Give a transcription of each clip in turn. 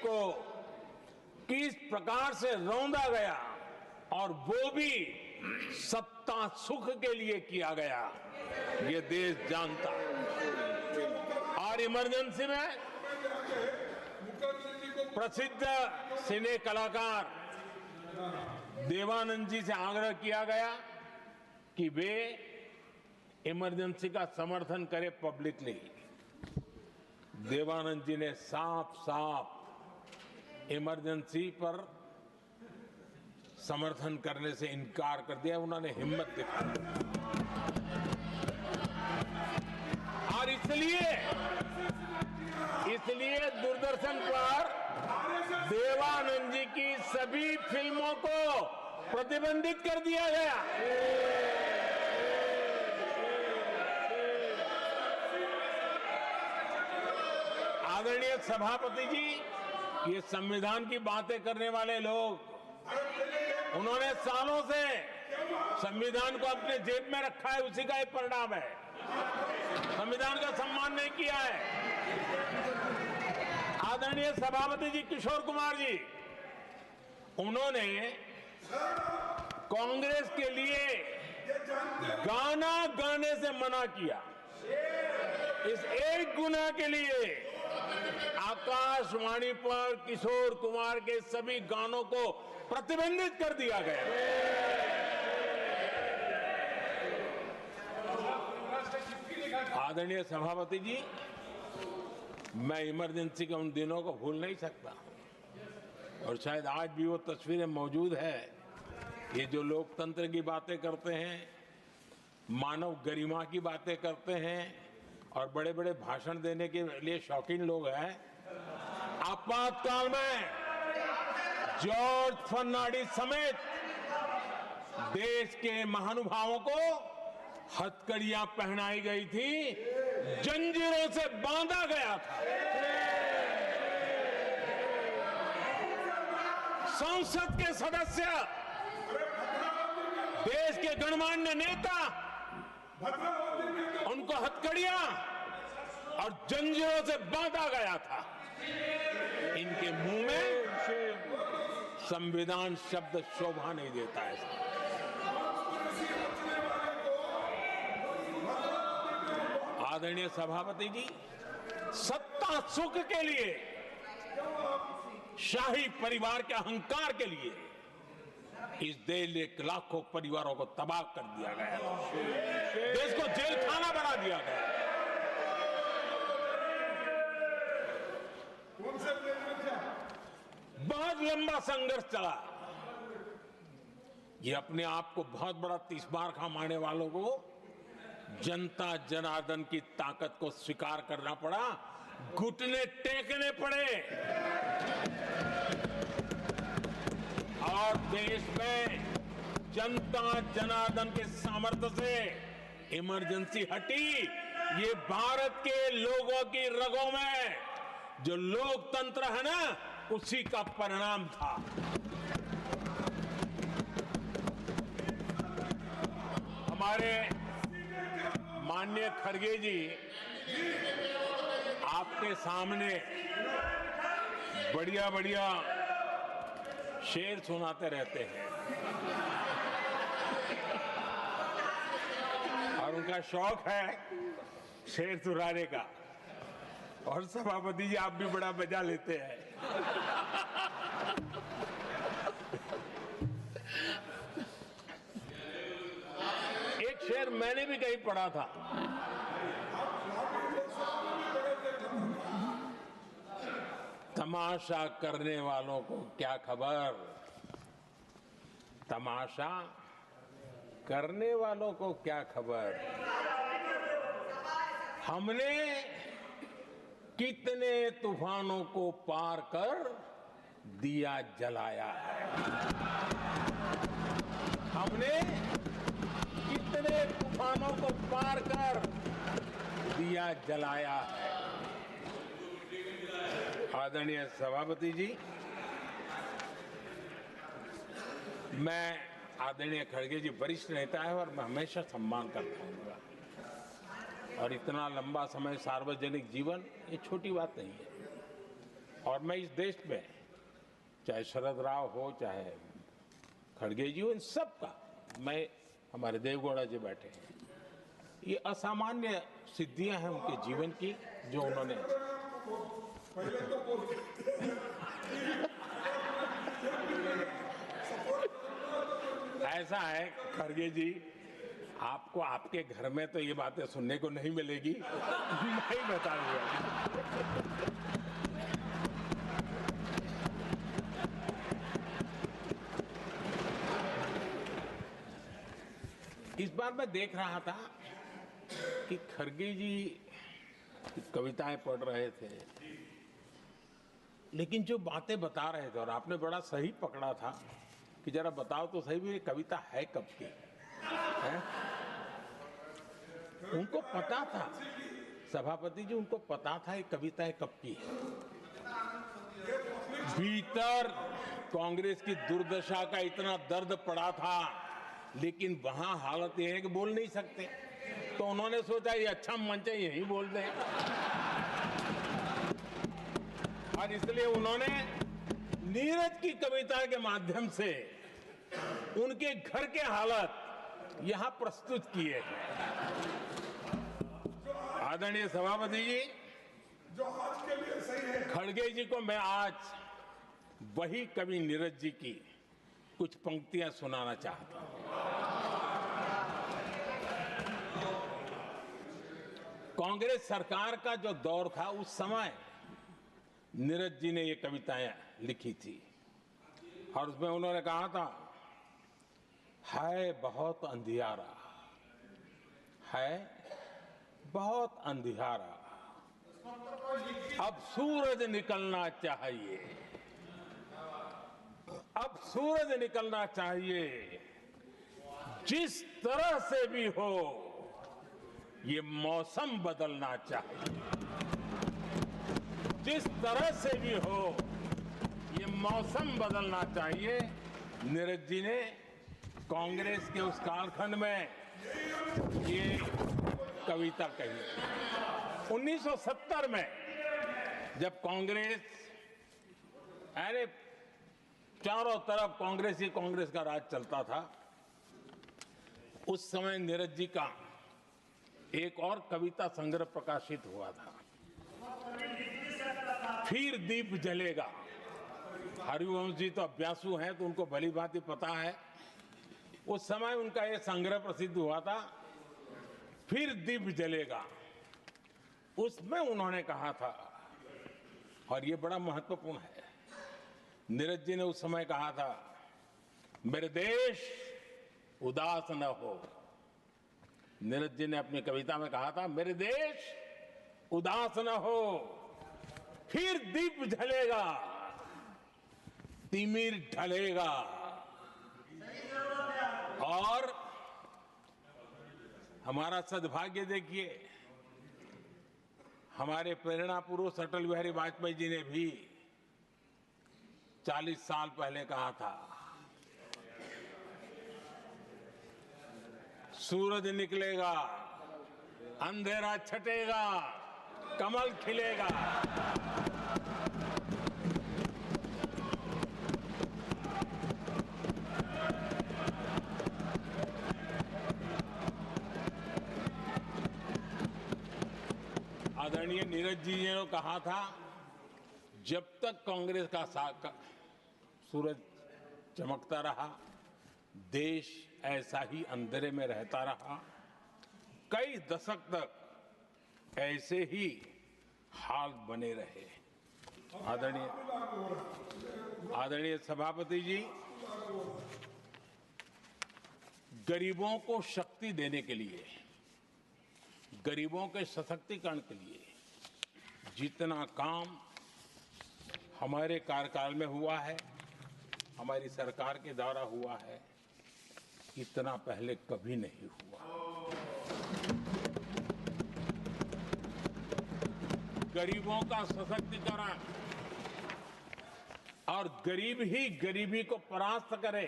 को किस प्रकार से रौंदा गया और वो भी सत्ता सुख के लिए किया गया, ये देश जानता है। और इमरजेंसी में प्रसिद्ध सिने कलाकार देवानंद जी से आग्रह किया गया कि वे इमरजेंसी का समर्थन करें पब्लिकली। देवानंद जी ने साफ साफ इमरजेंसी पर समर्थन करने से इनकार कर दिया। उन्होंने हिम्मत दिखाई और इसलिए दूरदर्शन पर देवानंद जी की सभी फिल्मों को प्रतिबंधित कर दिया गया। आदरणीय सभापति जी, ये संविधान की बातें करने वाले लोग, उन्होंने सालों से संविधान को अपने जेब में रखा है, उसी का एक परिणाम है। संविधान का सम्मान नहीं किया है। आदरणीय सभापति जी किशोर कुमार जी, उन्होंने कांग्रेस के लिए गाना गाने से मना किया। इस एक गुनाह के लिए आकाशवाणी पर किशोर कुमार के सभी गानों को प्रतिबंधित कर दिया गया। आदरणीय सभापति जी, मैं इमरजेंसी के उन दिनों को भूल नहीं सकता और शायद आज भी वो तस्वीरें मौजूद है। ये जो लोकतंत्र की बातें करते हैं, मानव गरिमा की बातें करते हैं और बड़े बड़े भाषण देने के लिए शौकीन लोग हैं, आपातकाल में जॉर्ज फर्नांडिस समेत देश के महानुभावों को हथकड़ियां पहनाई गई थी, जंजीरों से बांधा गया था। संसद के सदस्य, देश के गणमान्य नेता, उनको हथकड़ियां और जंजीरों से बांधा गया था। इनके मुंह में संविधान शब्द शोभा नहीं देता है। आदरणीय सभापति जी, सत्ता सुख के लिए, शाही परिवार के अहंकार के लिए इस देश के लाखों परिवारों को तबाह कर दिया गया, देश को जेल खाना बना दिया गया। बहुत लंबा संघर्ष चला। ये अपने आप को बहुत बड़ा 30 बार खा मारने वालों को जनता जनार्दन की ताकत को स्वीकार करना पड़ा, घुटने टेकने पड़े और देश में जनता जनार्दन के सामर्थ्य से इमरजेंसी हटी। ये भारत के लोगों की रगों में जो लोकतंत्र है ना, उसी का परिणाम था। हमारे माननीय खड़गे जी आपके सामने बढ़िया बढ़िया शेर सुनाते रहते हैं और उनका शौक है शेर सुनाने का। और सभापति जी, आप भी बड़ा मजा लेते हैं। एक शेर मैंने भी कहीं पढ़ा था, तमाशा करने वालों को क्या खबर, तमाशा करने वालों को क्या खबर, हमने कितने तूफानों को पार कर दिया जलाया है, हमने कितने तूफानों को पार कर दिया जलाया है। आदरणीय सभापति जी, मैं आदरणीय खड़गे जी वरिष्ठ नेता है और मैं हमेशा सम्मान करता हूँ और इतना लंबा समय सार्वजनिक जीवन ये छोटी बात नहीं है और मैं इस देश में चाहे शरद राव हो, चाहे खड़गे जी हो, इन सब का, मैं हमारे देवगौड़ा जी बैठे हैं, ये असामान्य सिद्धियां हैं उनके जीवन की जो उन्होंने ऐसा है खड़गे जी, आपको आपके घर में तो ये बातें सुनने को नहीं मिलेगी, मैं ही बताऊंगा। इस बार मैं देख रहा था कि खड़गे जी कविताएं पढ़ रहे थे, लेकिन जो बातें बता रहे थे, और आपने बड़ा सही पकड़ा था कि जरा बताओ तो सही भी ये कविता है कब की है? उनको पता था, सभापति जी, उनको पता था ये कविताएं कब की है। भीतर कांग्रेस की दुर्दशा का इतना दर्द पड़ा था, लेकिन वहां हालत यह है कि बोल नहीं सकते, तो उन्होंने सोचा ये अच्छा मंच है, यही बोल दें, और इसलिए उन्होंने नीरज की कविता के माध्यम से उनके घर के हालात यहां प्रस्तुत किए हैं। आदरणीय सभापति जी, जो आज के लिए सही है, खड़गे जी को मैं आज वही कवि नीरज जी की कुछ पंक्तियां सुनाना चाहता हूं। कांग्रेस सरकार का जो दौर था, उस समय नीरज जी ने ये कविताएं लिखी थी, और उसमें उन्होंने कहा था, है बहुत अंधियारा, है बहुत अंधियारा, अब सूरज निकलना चाहिए, अब सूरज निकलना चाहिए, जिस तरह से भी हो ये मौसम बदलना चाहिए, जिस तरह से भी हो ये मौसम बदलना चाहिए। नीरज जी ने कांग्रेस के उस कालखंड में ये कविता कही। 1970 में जब कांग्रेस, अरे चारों तरफ कांग्रेस का राज चलता था, उस समय नीरज जी का एक और कविता संग्रह प्रकाशित हुआ था, फिर दीप जलेगा। हरिवंश जी तो अभ्यासु हैं, तो उनको भली भांति पता है। उस समय उनका यह संग्रह प्रसिद्ध हुआ था, फिर दीप जलेगा। उसमें उन्होंने कहा था, और ये बड़ा महत्वपूर्ण है, नीरज जी ने उस समय कहा था, मेरे देश उदास न हो। नीरज जी ने अपनी कविता में कहा था, मेरे देश उदास न हो, फिर दीप जलेगा, तिमिर ढलेगा, और हमारा सद्भाग्य देखिए, हमारे प्रेरणा पुरुष अटल बिहारी वाजपेयी जी ने भी 40 साल पहले कहा था, सूरज निकलेगा, अंधेरा छटेगा, कमल खिलेगा। आदरणीय नीरज जी ने कहा था, जब तक कांग्रेस का सूरज चमकता रहा, देश ऐसा ही अंधेरे में रहता रहा। कई दशक तक ऐसे ही हाल बने रहे। आदरणीय सभापति जी, गरीबों को शक्ति देने के लिए, गरीबों के सशक्तिकरण के लिए जितना काम हमारे कार्यकाल में हुआ है, हमारी सरकार के द्वारा हुआ है, इतना पहले कभी नहीं हुआ। गरीबों का सशक्तिकरण और गरीब ही गरीबी को परास्त करे,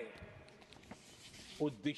उस दिशा